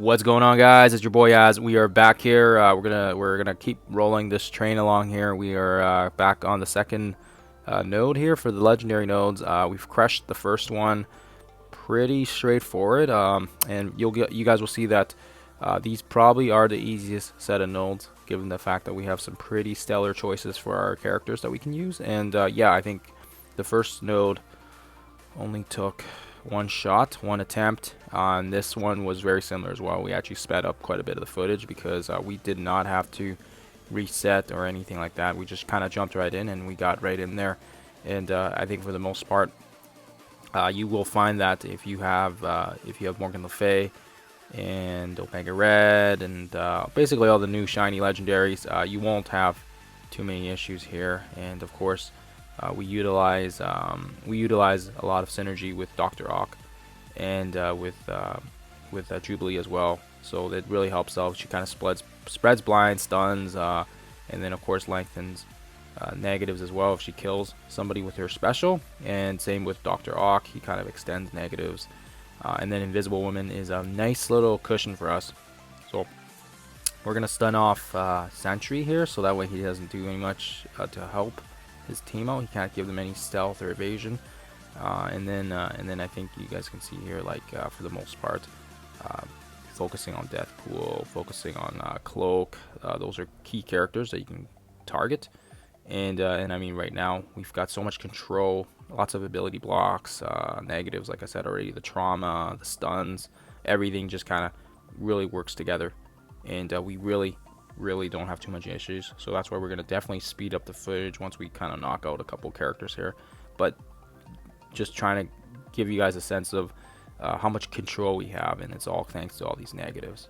What's going on, guys? It's your boy Az. We are back here. We're gonna keep rolling this train along here. We are back on the second node here for the legendary nodes. We've crushed the first one, pretty straightforward. And you guys will see that these probably are the easiest set of nodes, given the fact that we have some pretty stellar choices for our characters that we can use. And yeah, I think the first node only took one shot, one attempt. And this one was very similar as well. We actually sped up quite a bit of the footage because we did not have to reset or anything like that. We just kind of jumped right in and we got right in there. And I think for the most part, you will find that if you have Morgan Le Fay and Omega Red and basically all the new shiny legendaries, you won't have too many issues here. And of course, we utilize a lot of synergy with Dr. Ock and with Jubilee as well. So that really helps out. She kind of spreads blind, stuns, and then of course lengthens negatives as well if she kills somebody with her special. And same with Dr. Ock, he kind of extends negatives. And then Invisible Woman is a nice little cushion for us. So we're gonna stun off Sentry here, so that way he doesn't do any much to help his team out. He can't give them any stealth or evasion. And then I think you guys can see here, like for the most part, focusing on Deathpool, focusing on Cloak. Those are key characters that you can target. And I mean, right now we've got so much control, lots of ability blocks, negatives, like I said already, the trauma, the stuns, everything just kind of really works together, and we really don't have too much issues. So that's why we're gonna definitely speed up the footage once we kind of knock out a couple characters here. But just trying to give you guys a sense of how much control we have, and it's all thanks to all these negatives.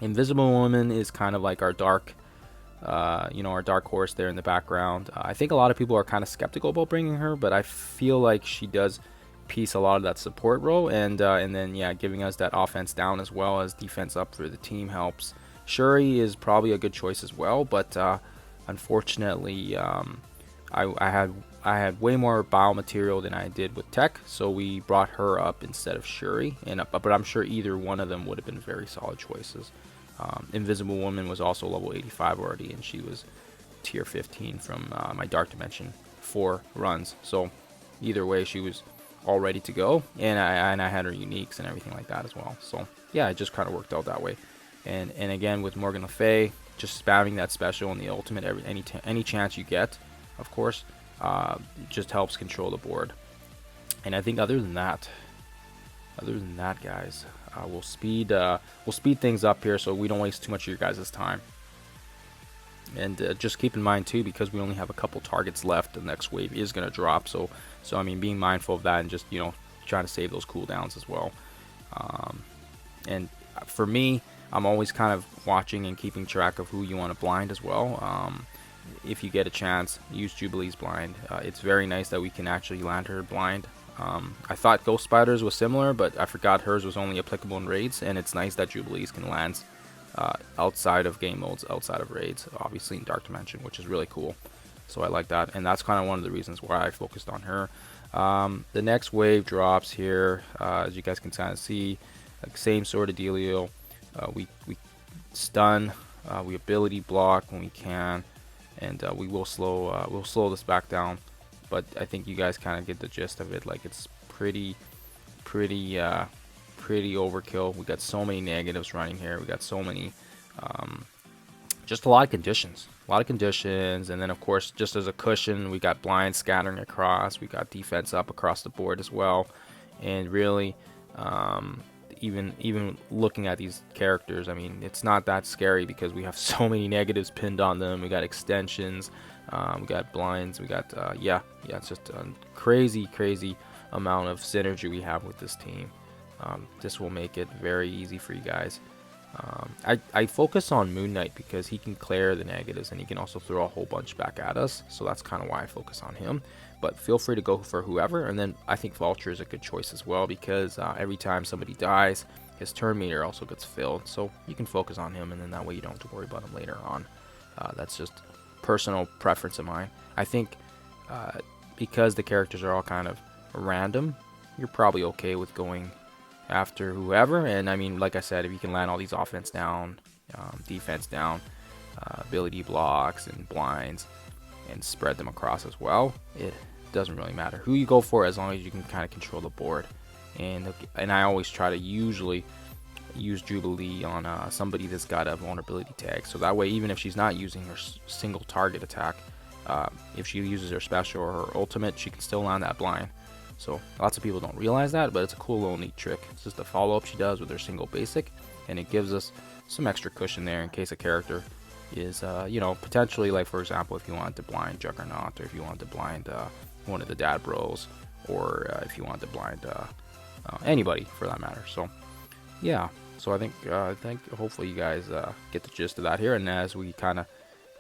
Invisible Woman is kind of like our dark our dark horse there in the background. I think a lot of people are kind of skeptical about bringing her, but I feel like she does piece a lot of that support role, and then yeah, giving us that offense down as well as defense up for the team helps. Shuri is probably a good choice as well, but unfortunately I had way more bio material than I did with Tech, so we brought her up instead of Shuri, but I'm sure either one of them would have been very solid choices. Invisible Woman was also level 85 already, and she was tier 15 from my Dark Dimension 4 runs. So either way, she was all ready to go, and I had her uniques and everything like that as well. So yeah, it just kind of worked out that way. And again with Morgan Le Fay, just spamming that special and the ultimate any chance you get, of course, just helps control the board. And I think other than that, guys, we'll speed things up here so we don't waste too much of your guys' time. And just keep in mind too, because we only have a couple targets left, the next wave is going to drop. So I mean, being mindful of that and just trying to save those cooldowns as well. And for me, I'm always kind of watching and keeping track of who you want to blind as well. If you get a chance, use Jubilee's blind. It's very nice that we can actually land her blind. I thought Ghost Spider's was similar, but I forgot hers was only applicable in raids, and it's nice that Jubilee's can land outside of game modes, outside of raids, obviously in Dark Dimension, which is really cool. So I like that, and that's kind of one of the reasons why I focused on her. The next wave drops here, as you guys can kind of see, like same sort of dealio. We stun, we ability block when we can, and we will slow this back down. But I think you guys kind of get the gist of it. Like, it's pretty overkill. We got so many negatives running here. We got so many, just a lot of conditions. And then of course, just as a cushion, we got blind scattering across. We got defense up across the board as well. And really, even looking at these characters, I mean, it's not that scary because we have so many negatives pinned on them. We got extensions. We got blinds, we got it's just a crazy amount of synergy we have with this team. This will make it very easy for you guys. I focus on Moon Knight because he can clear the negatives and he can also throw a whole bunch back at us, so that's kind of why I focus on him. But feel free to go for whoever, and then I think Vulture is a good choice as well because every time somebody dies, his turn meter also gets filled, so you can focus on him, and then that way you don't have to worry about him later on. That's just personal preference of mine. I think because the characters are all kind of random, you're probably okay with going after whoever. And I mean, like I said, if you can land all these offense down, defense down, ability blocks and blinds, and spread them across as well, it doesn't really matter who you go for as long as you can kind of control the board. And I always try to usually use Jubilee on somebody that's got a vulnerability tag, so that way even if she's not using her single target attack, if she uses her special or her ultimate, she can still land that blind. So lots of people don't realize that, but it's a cool little neat trick. It's just a follow-up she does with her single basic, and it gives us some extra cushion there in case a character is you know, potentially, like for example, if you wanted to blind Juggernaut, or if you wanted to blind one of the Dad Bros, or if you wanted to blind anybody for that matter. So yeah, so I think hopefully you guys get the gist of that here, and as we kind of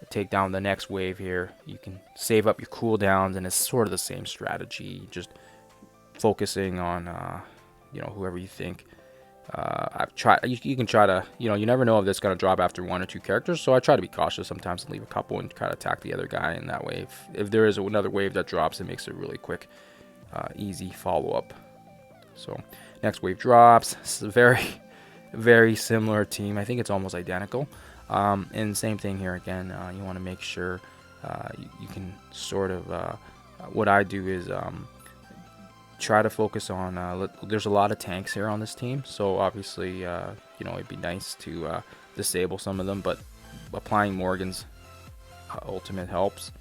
take down the next wave here, you can save up your cooldowns, and it's sort of the same strategy, just focusing on you know, whoever you think. I've tried. You can try to, you know, you never know if it's gonna drop after 1 or 2 characters, so I try to be cautious sometimes and leave a couple and try to attack the other guy. And that way, if there is another wave that drops, it makes it really quick, easy follow up. So next wave drops. It's a very similar team. I think it's almost identical. And same thing here again. You want to make sure you can sort of. What I do is try to focus on there's a lot of tanks here on this team, so obviously you know, it'd be nice to disable some of them, but applying Morgan's ultimate helps.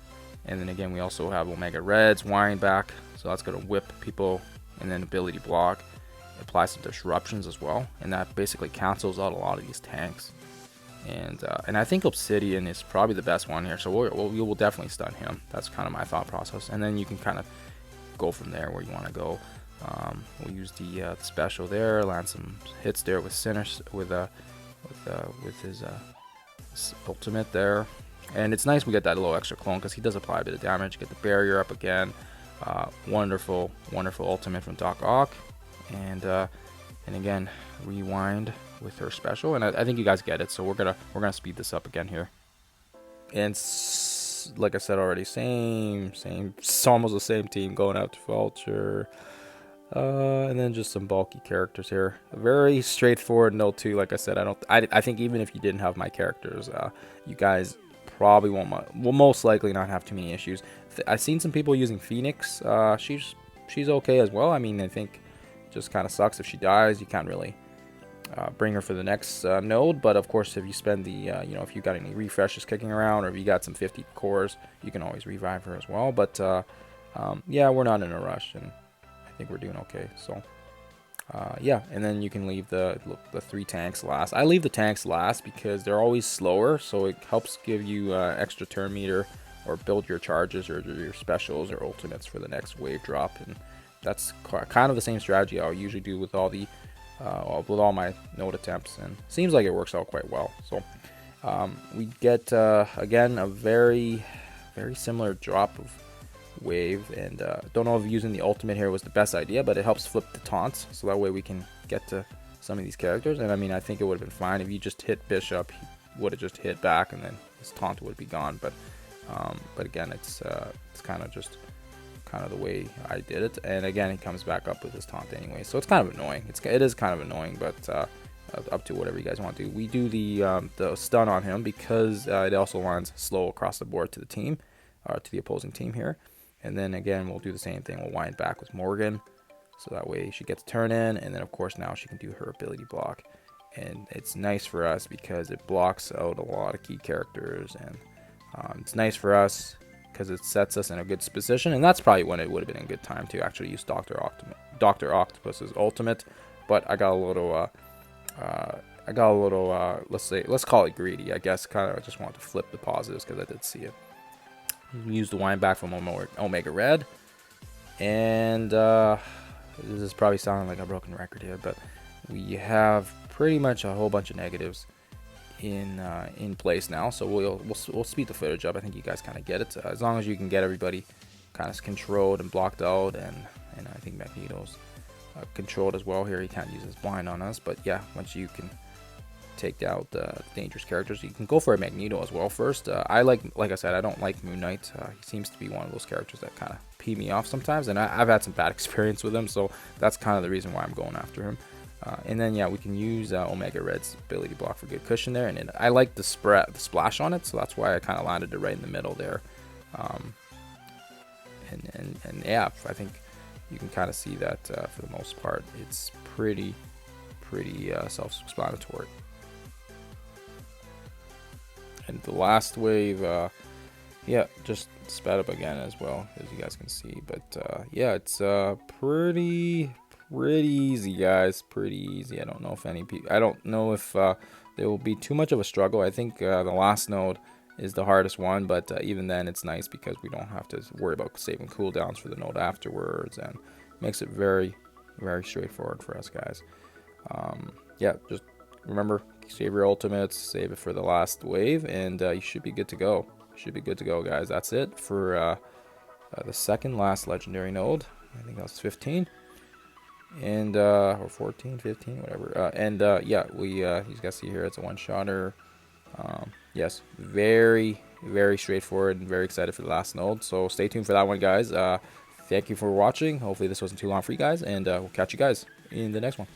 And then again, we also have Omega Red's wind back, so that's going to whip people, and then ability block, apply some disruptions as well, and that basically cancels out a lot of these tanks. And I think Obsidian is probably the best one here, so we will definitely stun him. That's kind of my thought process, and then you can kind of go from there where you want to go. We'll use the special there, land some hits there with Sinners, with his ultimate there. And it's nice we get that little extra clone because he does apply a bit of damage. Get the barrier up again. Wonderful ultimate from Doc Ock, and again rewind with her special. And I think you guys get it, so we're gonna speed this up again here. And like I said already, same, it's almost the same team going out to Vulture, and then just some bulky characters here. Very straightforward note too. Like I said, I think even if you didn't have my characters, you guys probably will most likely not have too many issues. I've seen some people using Phoenix. She's okay as well. I mean, I think just kind of sucks if she dies. You can't really bring her for the next node, but of course if you spend the you know, if you got any refreshes kicking around, or if you got some 50 cores, you can always revive her as well. But yeah, we're not in a rush, and I think we're doing okay. So yeah, and then you can leave the 3 tanks last. I leave the tanks last because they're always slower, so it helps give you extra turn meter, or build your charges or your specials or ultimates for the next wave drop. And that's kind of the same strategy I'll usually do with all my node attempts, and seems like it works out quite well. So we get again a very similar drop of wave, and don't know if using the ultimate here was the best idea, but it helps flip the taunts, so that way we can get to some of these characters. And I mean, I think it would have been fine if you just hit Bishop, he would have just hit back, and then his taunt would be gone. But again, it's kind of the way I did it. And again, he comes back up with his taunt anyway, so it's kind of annoying. It is kind of annoying, but up to whatever you guys want to do. We do the stun on him because it also lands slow across the board to the team, to the opposing team here. And then again, we'll do the same thing. We'll wind back with Morgan, so that way she gets turn in, and then of course now she can do her ability block. And it's nice for us because it blocks out a lot of key characters, and it's nice for us because it sets us in a good position. And that's probably when it would have been a good time to actually use Dr. Octopus's ultimate. But I got a little let's call it greedy, I guess. Kind of just wanted to flip the positives because I did see it. We used the wind back from Omega Red, and this is probably sounding like a broken record here, but we have pretty much a whole bunch of negatives in place now. So we'll speed the footage up. I think you guys kind of get it. As long as you can get everybody kind of controlled and blocked out, and I think Magneto's controlled as well here. He can't use his blind on us, but yeah, once you can take out the dangerous characters, you can go for a Magneto as well first. I like I said, I don't like Moon Knight. He seems to be one of those characters that kind of pee me off sometimes, and I've had some bad experience with him, so that's kind of the reason why I'm going after him. And then yeah, we can use Omega Red's ability block for good cushion there, and I like the splash on it, so that's why I kind of landed it right in the middle there. And yeah, I think you can kind of see that for the most part, it's pretty self-explanatory. And the last wave, yeah, just sped up again as well, as you guys can see. But yeah, it's pretty easy, guys. Pretty easy. I don't know if there will be too much of a struggle. I think the last node is the hardest one, but even then, it's nice because we don't have to worry about saving cooldowns for the node afterwards, and makes it very straightforward for us, guys. Yeah, just remember, save your ultimates, save it for the last wave, and you should be good to go. Guys. That's it for the second last legendary node. I think that was 15, and or 14, 15, whatever. Yeah, you guys see here, it's a one-shotter. Yes, very straightforward, and very excited for the last node. So stay tuned for that one, guys. Thank you for watching. Hopefully this wasn't too long for you guys, and we'll catch you guys in the next one.